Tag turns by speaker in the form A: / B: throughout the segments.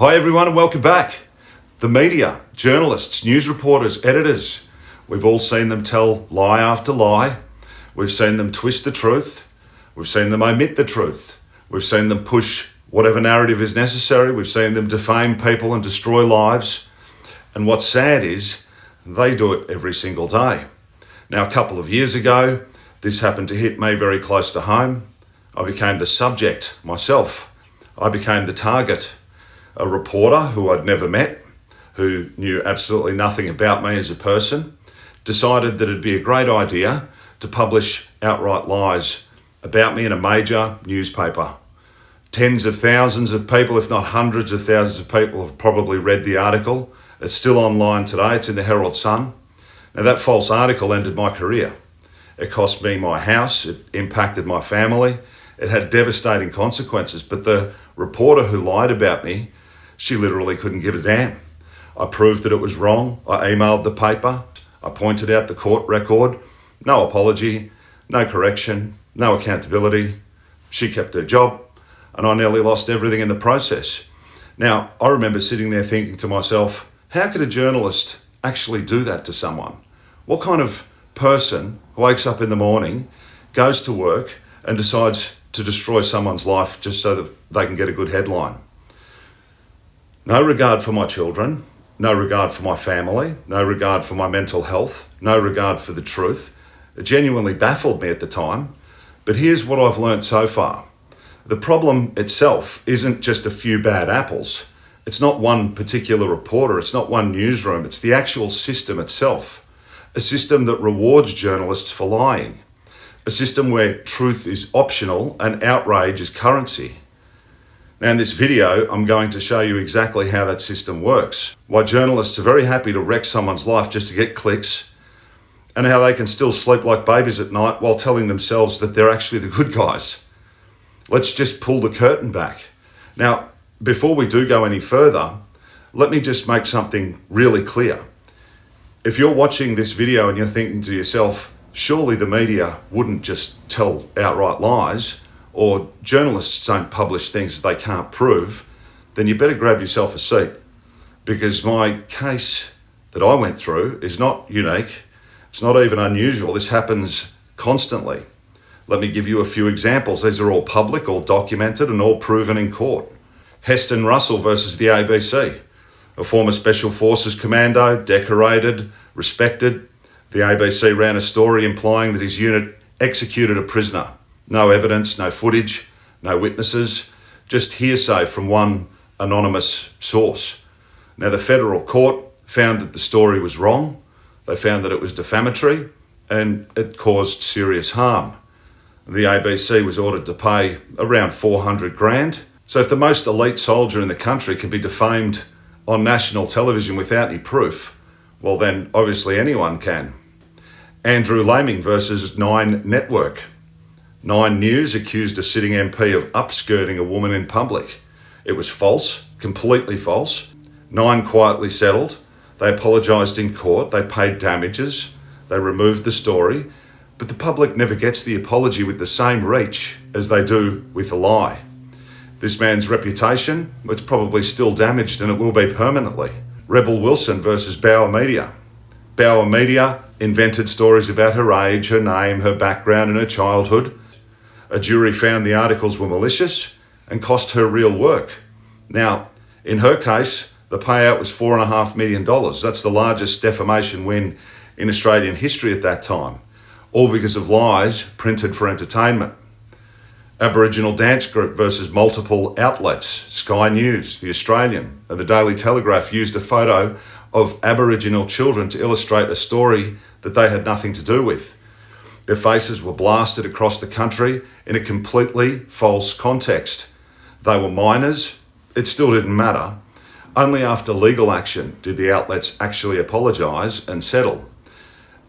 A: Hi everyone and welcome back. The media, journalists, news reporters, editors, we've all seen them tell lie after lie. We've seen them twist the truth. We've seen them omit the truth. We've seen them push whatever narrative is necessary. We've seen them defame people and destroy lives. And what's sad is they do it every single day. Now, a couple of years ago, this happened to hit me very close to home. I became the subject myself. I became the target. A reporter who I'd never met, who knew absolutely nothing about me as a person, decided that it'd be a great idea to publish outright lies about me in a major newspaper. Tens of thousands of people, if not hundreds of thousands of people, have probably read the article. It's still online today. It's in the Herald Sun. Now, that false article ended my career. It cost me my house. It impacted my family. It had devastating consequences. But the reporter who lied about me, she literally couldn't give a damn. I proved that it was wrong. I emailed the paper. I pointed out the court record. No apology, no correction, no accountability. She kept her job, and I nearly lost everything in the process. Now, I remember sitting there thinking to myself, how could a journalist actually do that to someone? What kind of person wakes up in the morning, goes to work, and decides to destroy someone's life just so that they can get a good headline? No regard for my children, no regard for my family, no regard for my mental health, no regard for the truth. It genuinely baffled me at the time. But here's what I've learned so far. The problem itself isn't just a few bad apples. It's not one particular reporter, it's not one newsroom, it's the actual system itself. A system that rewards journalists for lying. A system where truth is optional and outrage is currency. Now, in this video, I'm going to show you exactly how that system works, why journalists are very happy to wreck someone's life just to get clicks, and how they can still sleep like babies at night while telling themselves that they're actually the good guys. Let's just pull the curtain back. Now, before we do go any further, let me just make something really clear. If you're watching this video and you're thinking to yourself, surely the media wouldn't just tell outright lies, or journalists don't publish things that they can't prove, then you better grab yourself a seat, because my case that I went through is not unique. It's not even unusual. This happens constantly. Let me give you a few examples. These are all public, all documented, and all proven in court. Heston Russell versus the ABC. A former Special Forces commando, decorated, respected. The ABC ran a story implying that his unit executed a prisoner. No evidence, no footage, no witnesses, just hearsay from one anonymous source. Now, the federal court found that the story was wrong. They found that it was defamatory and it caused serious harm. The ABC was ordered to pay around $400,000. So if the most elite soldier in the country can be defamed on national television without any proof, well then obviously anyone can. Andrew Laming versus 9 Network. 9 News accused a sitting MP of upskirting a woman in public. It was false, completely false. 9 quietly settled. They apologised in court. They paid damages. They removed the story. But the public never gets the apology with the same reach as they do with a lie. This man's reputation, it's probably still damaged, and it will be permanently. Rebel Wilson versus Bauer Media. Bauer Media invented stories about her age, her name, her background and her childhood. A jury found the articles were malicious and cost her real work. Now, in her case, the payout was $4.5 million. That's the largest defamation win in Australian history at that time, all because of lies printed for entertainment. Aboriginal dance group versus multiple outlets. Sky News, The Australian, and the Daily Telegraph used a photo of Aboriginal children to illustrate a story that they had nothing to do with. Their faces were blasted across the country in a completely false context. They were minors. It still didn't matter. Only after legal action did the outlets actually apologise and settle.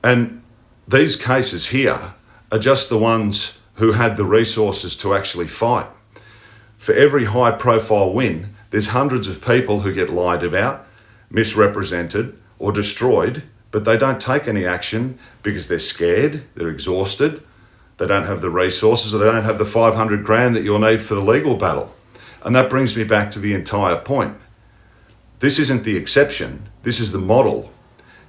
A: And these cases here are just the ones who had the resources to actually fight. For every high-profile win, there's hundreds of people who get lied about, misrepresented, or destroyed, but they don't take any action because they're scared, they're exhausted, they don't have the resources, or they don't have the $500,000 that you'll need for the legal battle. And that brings me back to the entire point. This isn't the exception, this is the model.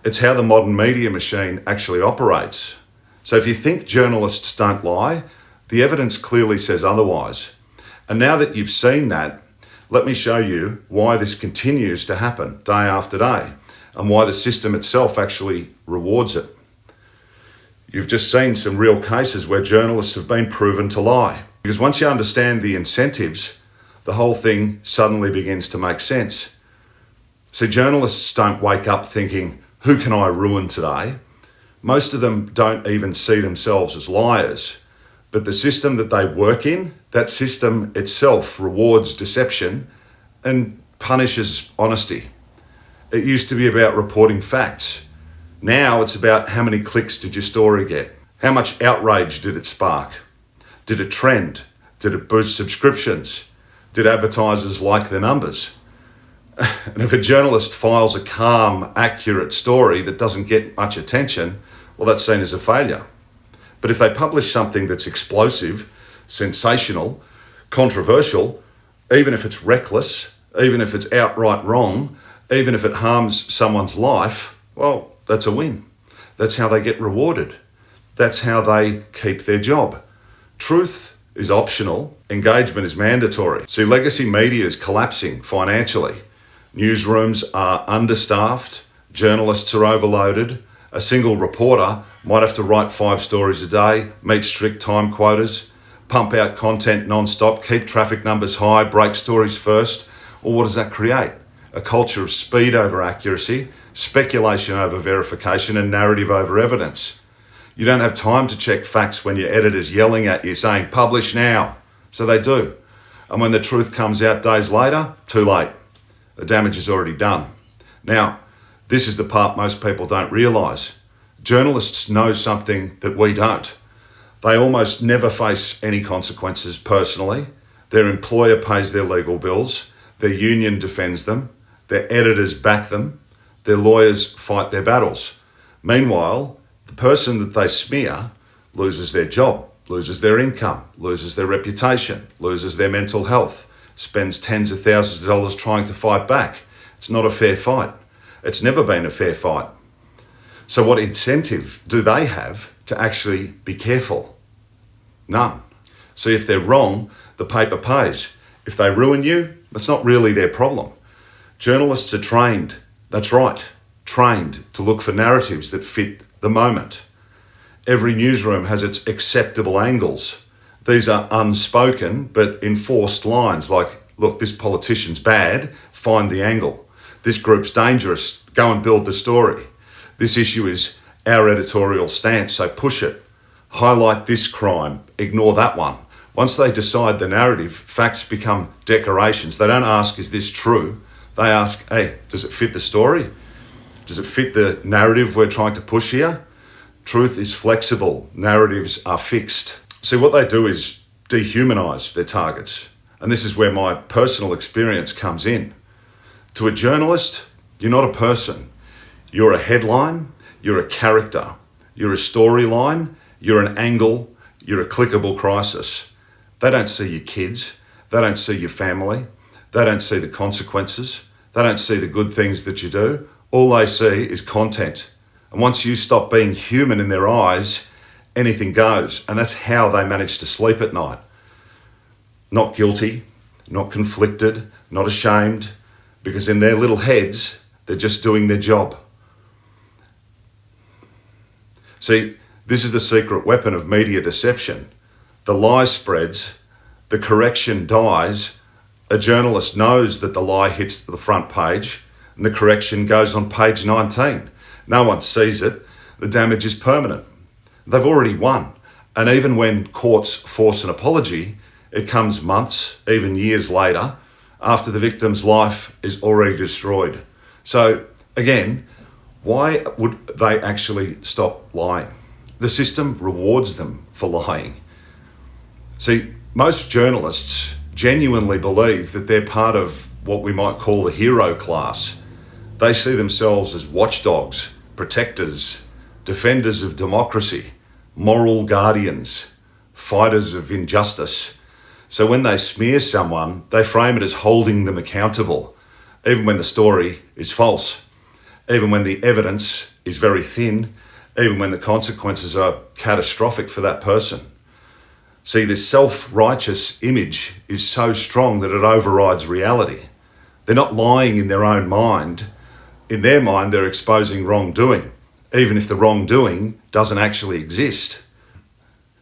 A: It's how the modern media machine actually operates. So if you think journalists don't lie, the evidence clearly says otherwise. And now that you've seen that, let me show you why this continues to happen day after day and why the system itself actually rewards it. You've just seen some real cases where journalists have been proven to lie. Because once you understand the incentives, the whole thing suddenly begins to make sense. So journalists don't wake up thinking, who can I ruin today? Most of them don't even see themselves as liars. But the system that they work in, that system itself rewards deception and punishes honesty. It used to be about reporting facts. Now it's about how many clicks did your story get? How much outrage did it spark? Did it trend? Did it boost subscriptions? Did advertisers like the numbers? And if a journalist files a calm, accurate story that doesn't get much attention, well, that's seen as a failure. But if they publish something that's explosive, sensational, controversial, even if it's reckless, even if it's outright wrong, even if it harms someone's life, well, that's a win. That's how they get rewarded. That's how they keep their job. Truth is optional. Engagement is mandatory. See, legacy media is collapsing financially. Newsrooms are understaffed. Journalists are overloaded. A single reporter might have to write 5 stories a day, meet strict time quotas, pump out content non-stop, keep traffic numbers high, break stories first. Well, what does that create? A culture of speed over accuracy, speculation over verification, and narrative over evidence. You don't have time to check facts when your editor's yelling at you saying, publish now. So they do. And when the truth comes out days later, too late. The damage is already done. Now, this is the part most people don't realise. Journalists know something that we don't. They almost never face any consequences personally. Their employer pays their legal bills. Their union defends them. Their editors back them. Their lawyers fight their battles. Meanwhile, the person that they smear loses their job, loses their income, loses their reputation, loses their mental health, spends tens of thousands of dollars trying to fight back. It's not a fair fight. It's never been a fair fight. So what incentive do they have to actually be careful? None. See, if they're wrong, the paper pays. If they ruin you, it's not really their problem. Journalists are trained, that's right, trained to look for narratives that fit the moment. Every newsroom has its acceptable angles. These are unspoken but enforced lines like, look, this politician's bad, find the angle. This group's dangerous, go and build the story. This issue is our editorial stance, so push it. Highlight this crime, ignore that one. Once they decide the narrative, facts become decorations. They don't ask, is this true? They ask, hey, does it fit the story? Does it fit the narrative we're trying to push here? Truth is flexible. Narratives are fixed. See, what they do is dehumanise their targets. And this is where my personal experience comes in. To a journalist, you're not a person. You're a headline, you're a character, you're a storyline, you're an angle, you're a clickable crisis. They don't see your kids. They don't see your family. They don't see the consequences. They don't see the good things that you do. All they see is content. And once you stop being human in their eyes, anything goes. And that's how they manage to sleep at night. Not guilty, not conflicted, not ashamed, because in their little heads, they're just doing their job. See, this is the secret weapon of media deception. The lie spreads, the correction dies, a journalist knows that the lie hits the front page, and the correction goes on page 19. No one sees it. The damage is permanent. They've already won. And even when courts force an apology, it comes months, even years later, after the victim's life is already destroyed. So, again, why would they actually stop lying? The system rewards them for lying. See, most journalists genuinely believe that they're part of what we might call the hero class. They see themselves as watchdogs, protectors, defenders of democracy, moral guardians, fighters of injustice. So when they smear someone, they frame it as holding them accountable, even when the story is false, even when the evidence is very thin, even when the consequences are catastrophic for that person. See, this self-righteous image is so strong that it overrides reality. They're not lying in their own mind. In their mind, they're exposing wrongdoing, even if the wrongdoing doesn't actually exist.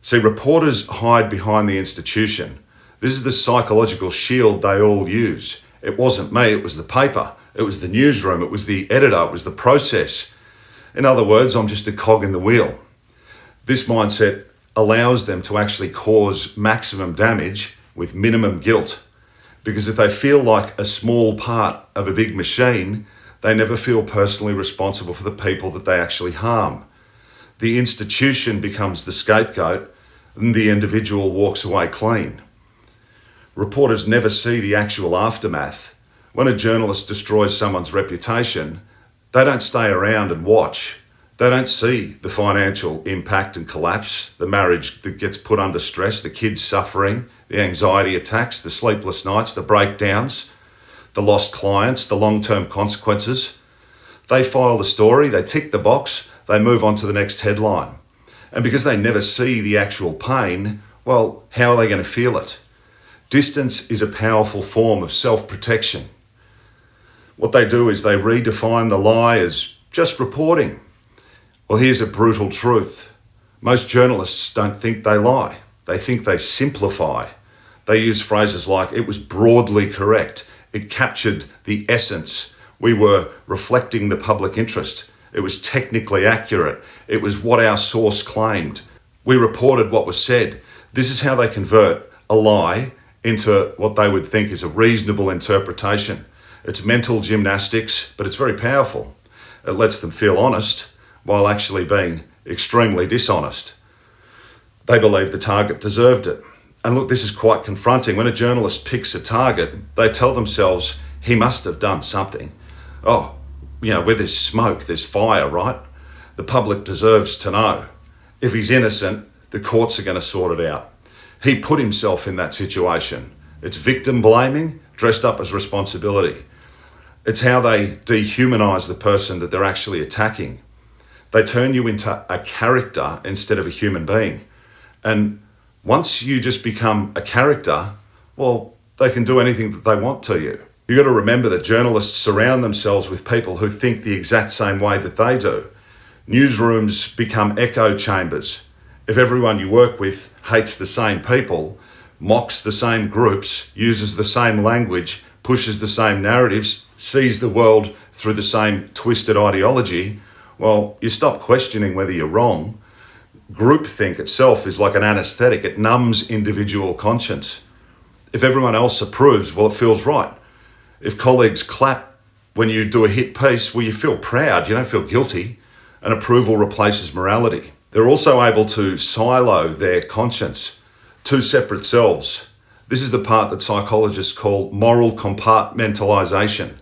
A: See, reporters hide behind the institution. This is the psychological shield they all use. It wasn't me, it was the paper, it was the newsroom, it was the editor, it was the process. In other words, I'm just a cog in the wheel. This mindset allows them to actually cause maximum damage with minimum guilt. Because if they feel like a small part of a big machine, they never feel personally responsible for the people that they actually harm. The institution becomes the scapegoat and the individual walks away clean. Reporters never see the actual aftermath. When a journalist destroys someone's reputation, they don't stay around and watch. They don't see the financial impact and collapse, the marriage that gets put under stress, the kids suffering, the anxiety attacks, the sleepless nights, the breakdowns, the lost clients, the long-term consequences. They file the story, they tick the box, they move on to the next headline. And because they never see the actual pain, well, how are they going to feel it? Distance is a powerful form of self-protection. What they do is they redefine the lie as just reporting. Well, here's a brutal truth. Most journalists don't think they lie. They think they simplify. They use phrases like, it was broadly correct. It captured the essence. We were reflecting the public interest. It was technically accurate. It was what our source claimed. We reported what was said. This is how they convert a lie into what they would think is a reasonable interpretation. It's mental gymnastics, but it's very powerful. It lets them feel honest while actually being extremely dishonest. They believe the target deserved it. And look, this is quite confronting. When a journalist picks a target, they tell themselves, he must have done something. Oh, where there's smoke, there's fire, right? The public deserves to know. If he's innocent, the courts are going to sort it out. He put himself in that situation. It's victim blaming dressed up as responsibility. It's how they dehumanize the person that they're actually attacking. They turn you into a character instead of a human being. And once you just become a character, well, they can do anything that they want to you. You've got to remember that journalists surround themselves with people who think the exact same way that they do. Newsrooms become echo chambers. If everyone you work with hates the same people, mocks the same groups, uses the same language, pushes the same narratives, sees the world through the same twisted ideology, well, you stop questioning whether you're wrong. Groupthink itself is like an anesthetic. It numbs individual conscience. If everyone else approves, well, it feels right. If colleagues clap when you do a hit piece, well, you feel proud, you don't feel guilty, and approval replaces morality. They're also able to silo their conscience, two separate selves. This is the part that psychologists call moral compartmentalization.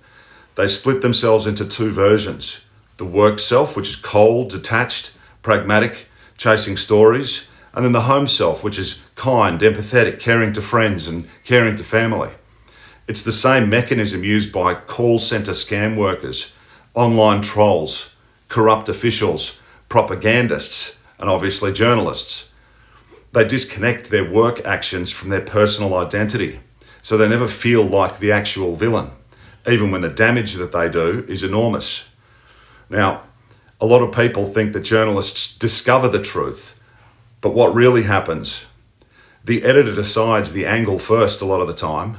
A: They split themselves into two versions. The work self, which is cold, detached, pragmatic, chasing stories, and then the home self, which is kind, empathetic, caring to friends and caring to family. It's the same mechanism used by call centre scam workers, online trolls, corrupt officials, propagandists, and obviously journalists. They disconnect their work actions from their personal identity, so they never feel like the actual villain, even when the damage that they do is enormous. Now, a lot of people think that journalists discover the truth, but what really happens? The editor decides the angle first a lot of the time.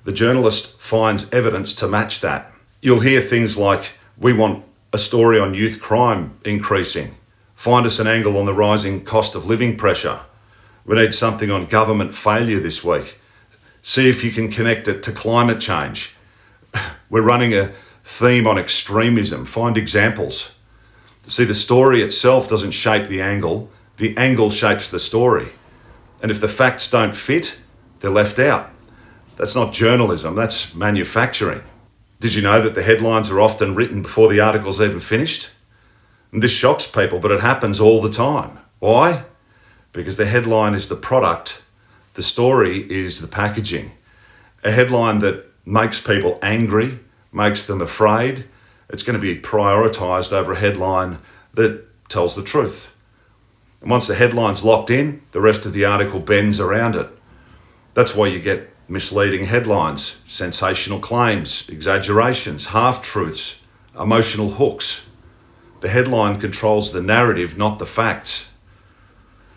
A: The journalist finds evidence to match that. You'll hear things like, we want a story on youth crime increasing. Find us an angle on the rising cost of living pressure. We need something on government failure this week. See if you can connect it to climate change. We're running a theme on extremism. Find examples. See, the story itself doesn't shape the angle shapes the story. And if the facts don't fit, they're left out. That's not journalism, that's manufacturing. Did you know that the headlines are often written before the article's even finished? And this shocks people, but it happens all the time. Why? Because the headline is the product, the story is the packaging. A headline that makes people angry, makes them afraid, it's going to be prioritised over a headline that tells the truth. And once the headline's locked in, the rest of the article bends around it. That's why you get misleading headlines, sensational claims, exaggerations, half-truths, emotional hooks. The headline controls the narrative, not the facts.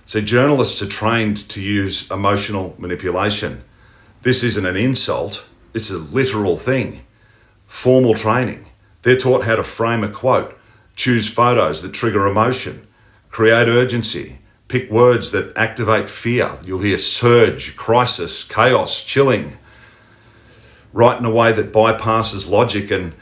A: So journalists are trained to use emotional manipulation. This isn't an insult, it's a literal thing. Formal training. They're taught how to frame a quote, choose photos that trigger emotion, create urgency, pick words that activate fear. You'll hear surge, crisis, chaos, chilling. Write in a way that bypasses logic and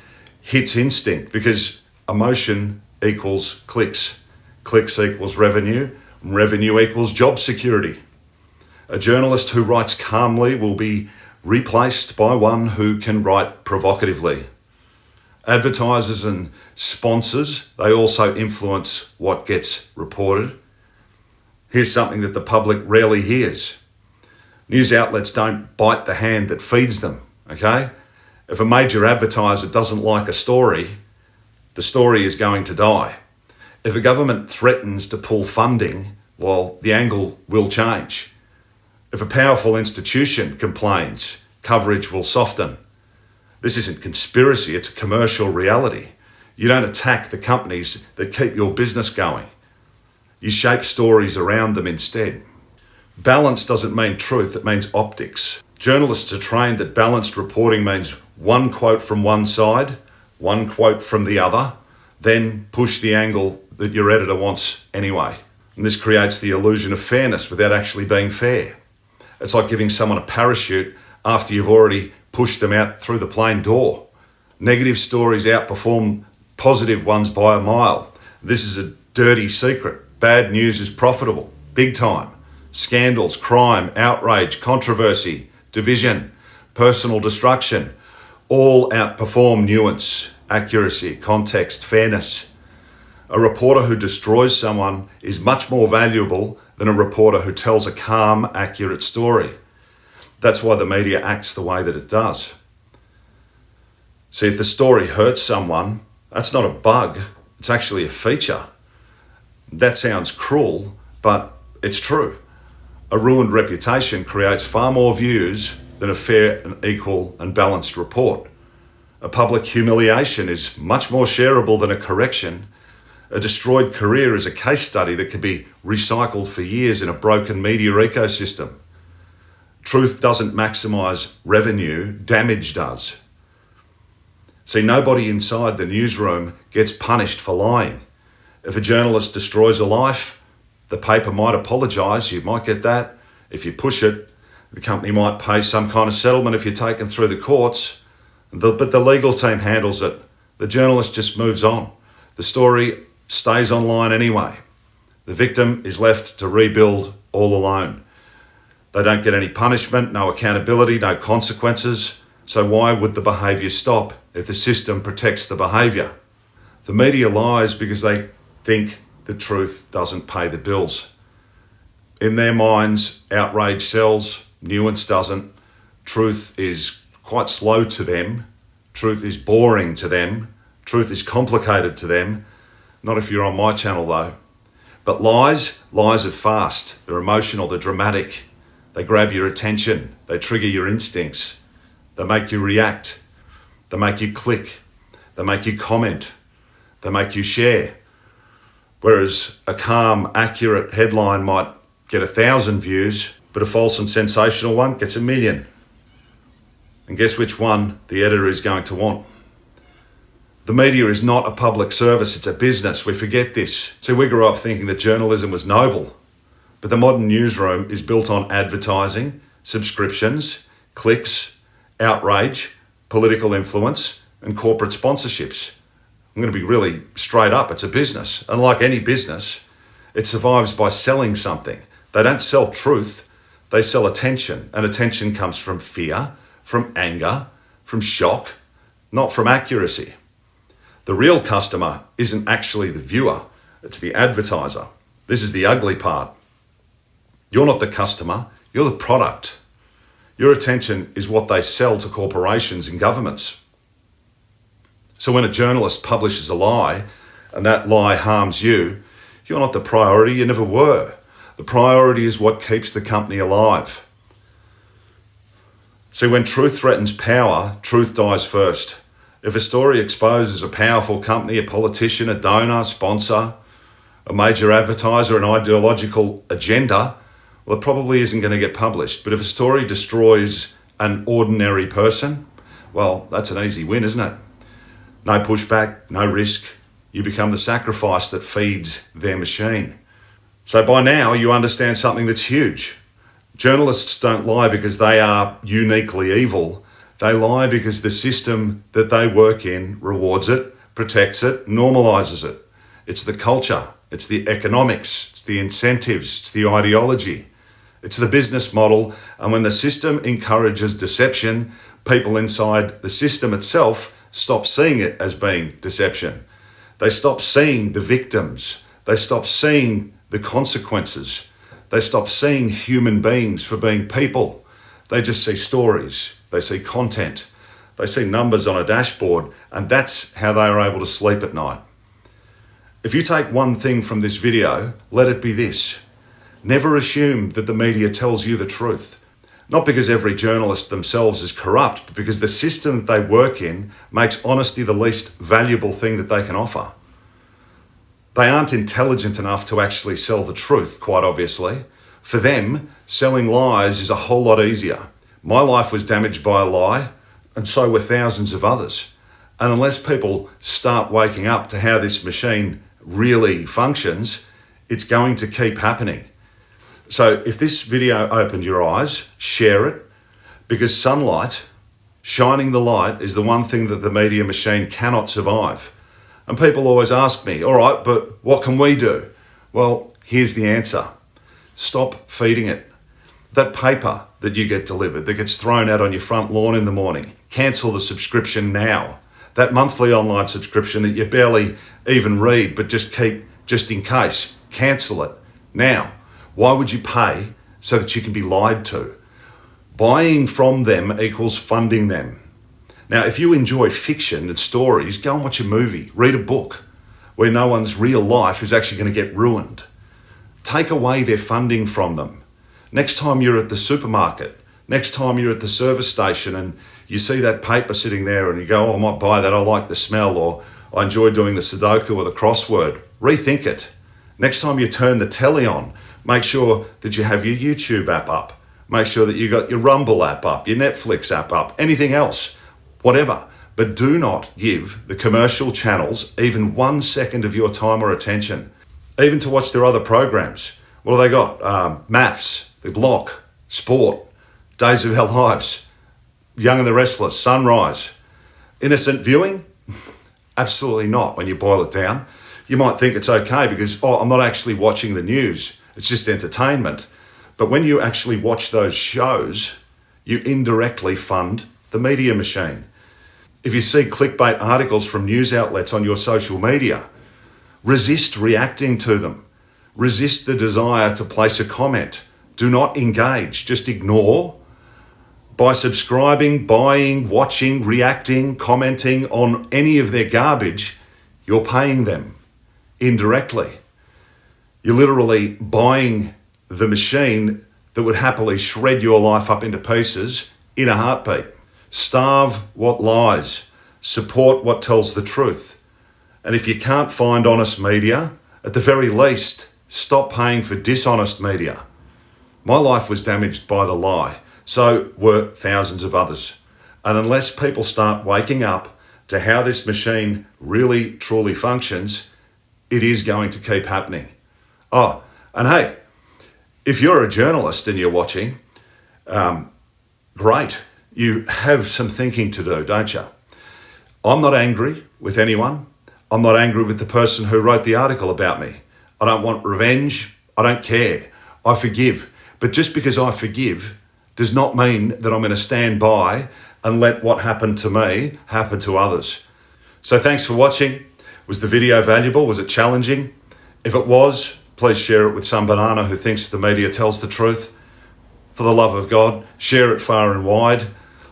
A: hits instinct, because emotion equals clicks. Clicks equals revenue. Revenue equals job security. A journalist who writes calmly will be replaced by one who can write provocatively. Advertisers and sponsors, they also influence what gets reported. Here's something that the public rarely hears. News outlets don't bite the hand that feeds them, okay? If a major advertiser doesn't like a story, the story is going to die. If a government threatens to pull funding, well, the angle will change. If a powerful institution complains, coverage will soften. This isn't conspiracy, it's a commercial reality. You don't attack the companies that keep your business going. You shape stories around them instead. Balance doesn't mean truth, it means optics. Journalists are trained that balanced reporting means one quote from one side, one quote from the other, then push the angle that your editor wants anyway. And this creates the illusion of fairness without actually being fair. It's like giving someone a parachute after you've already pushed them out through the plane door. Negative stories outperform positive ones by a mile. This is a dirty secret. Bad news is profitable, big time. Scandals, crime, outrage, controversy, division, personal destruction, all outperform nuance, accuracy, context, fairness. A reporter who destroys someone is much more valuable than a reporter who tells a calm, accurate story. That's why the media acts the way that it does. See, if the story hurts someone, that's not a bug, it's actually a feature. That sounds cruel, but it's true. A ruined reputation creates far more views than a fair and equal and balanced report. A public humiliation is much more shareable than a correction. A destroyed career is a case study that could be recycled for years in a broken media ecosystem. Truth doesn't maximise revenue, damage does. See, nobody inside the newsroom gets punished for lying. If a journalist destroys a life, the paper might apologise, you might get that. If you push it, the company might pay some kind of settlement if you're taken through the courts, but the legal team handles it. The journalist just moves on. The story stays online anyway. The victim is left to rebuild all alone. They don't get any punishment, no accountability, no consequences. So why would the behaviour stop if the system protects the behaviour? The media lies because they think the truth doesn't pay the bills. In their minds, outrage sells, nuance doesn't. Truth is quite slow to them. Truth is boring to them. Truth is complicated to them. Not if you're on my channel though. But lies are fast. They're emotional, they're dramatic. They grab your attention. They trigger your instincts. They make you react. They make you click. They make you comment. They make you share. Whereas a calm, accurate headline might get 1,000 views, but a false and sensational one gets 1 million. And guess which one the editor is going to want? The media is not a public service, it's a business. We forget this. See, we grew up thinking that journalism was noble, but the modern newsroom is built on advertising, subscriptions, clicks, outrage, political influence, and corporate sponsorships. I'm going to be really straight up, it's a business. And like any business, it survives by selling something. They don't sell truth, they sell attention. And attention comes from fear, from anger, from shock, not from accuracy. The real customer isn't actually the viewer, it's the advertiser. This is the ugly part. You're not the customer, you're the product. Your attention is what they sell to corporations and governments. So when a journalist publishes a lie and that lie harms you, you're not the priority, you never were. The priority is what keeps the company alive. See, when truth threatens power, truth dies first. If a story exposes a powerful company, a politician, a donor, sponsor, a major advertiser, an ideological agenda, well, it probably isn't going to get published. But if a story destroys an ordinary person, well, that's an easy win, isn't it? No pushback, no risk. You become the sacrifice that feeds their machine. So by now, you understand something that's huge. Journalists don't lie because they are uniquely evil. They lie because the system that they work in rewards it, protects it, normalizes it. It's the culture, it's the economics, it's the incentives, it's the ideology, it's the business model. And when the system encourages deception, people inside the system itself stop seeing it as being deception. They stop seeing the victims. They stop seeing the consequences. They stop seeing human beings for being people. They just see stories. They see content. They see numbers on a dashboard, and that's how they are able to sleep at night. If you take one thing from this video, let it be this. Never assume that the media tells you the truth. Not because every journalist themselves is corrupt, but because the system that they work in makes honesty the least valuable thing that they can offer. They aren't intelligent enough to actually sell the truth, quite obviously. For them, selling lies is a whole lot easier. My life was damaged by a lie, and so were thousands of others. And unless people start waking up to how this machine really functions, it's going to keep happening. So if this video opened your eyes, share it, because sunlight, shining the light, is the one thing that the media machine cannot survive. And people always ask me, all right, but what can we do? Well, here's the answer. Stop feeding it. That paper that you get delivered, that gets thrown out on your front lawn in the morning, cancel the subscription now. That monthly online subscription that you barely even read, but just keep, just in case, cancel it now. Why would you pay so that you can be lied to? Buying from them equals funding them. Now, if you enjoy fiction and stories, go and watch a movie, read a book where no one's real life is actually going to get ruined. Take away their funding from them. Next time you're at the supermarket, next time you're at the service station and you see that paper sitting there and you go, oh, I might buy that, I like the smell, or I enjoy doing the Sudoku or the crossword, rethink it. Next time you turn the telly on, make sure that you have your YouTube app up. Make sure that you got your Rumble app up, your Netflix app up, anything else. Whatever, but do not give the commercial channels even 1 second of your time or attention, even to watch their other programs. What do they got? Maths, The Block, Sport, Days of Our Lives, Young and the Restless, Sunrise. Innocent viewing? Absolutely not when you boil it down. You might think it's okay because, I'm not actually watching the news. It's just entertainment. But when you actually watch those shows, you indirectly fund the media machine. If you see clickbait articles from news outlets on your social media, resist reacting to them. Resist the desire to place a comment. Do not engage, just ignore. By subscribing, buying, watching, reacting, commenting on any of their garbage, you're paying them indirectly. You're literally buying the machine that would happily shred your life up into pieces in a heartbeat. Starve what lies, support what tells the truth. And if you can't find honest media, at the very least, stop paying for dishonest media. My life was damaged by the lie, so were thousands of others. And unless people start waking up to how this machine really, truly functions, it is going to keep happening. Oh, and hey, if you're a journalist and you're watching, great. You have some thinking to do, don't you? I'm not angry with anyone. I'm not angry with the person who wrote the article about me. I don't want revenge. I don't care. I forgive. But just because I forgive does not mean that I'm going to stand by and let what happened to me happen to others. So thanks for watching. Was the video valuable? Was it challenging? If it was, please share it with some banana who thinks the media tells the truth. For the love of God, share it far and wide.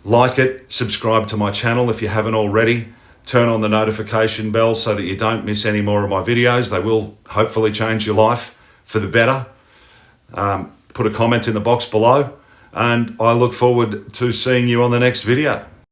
A: Like it, subscribe to my channel if you haven't already. turn on the notification bell so that you don't miss any more of my videos. They will hopefully change your life for the better. Put a comment in the box below, and I look forward to seeing you on the next video.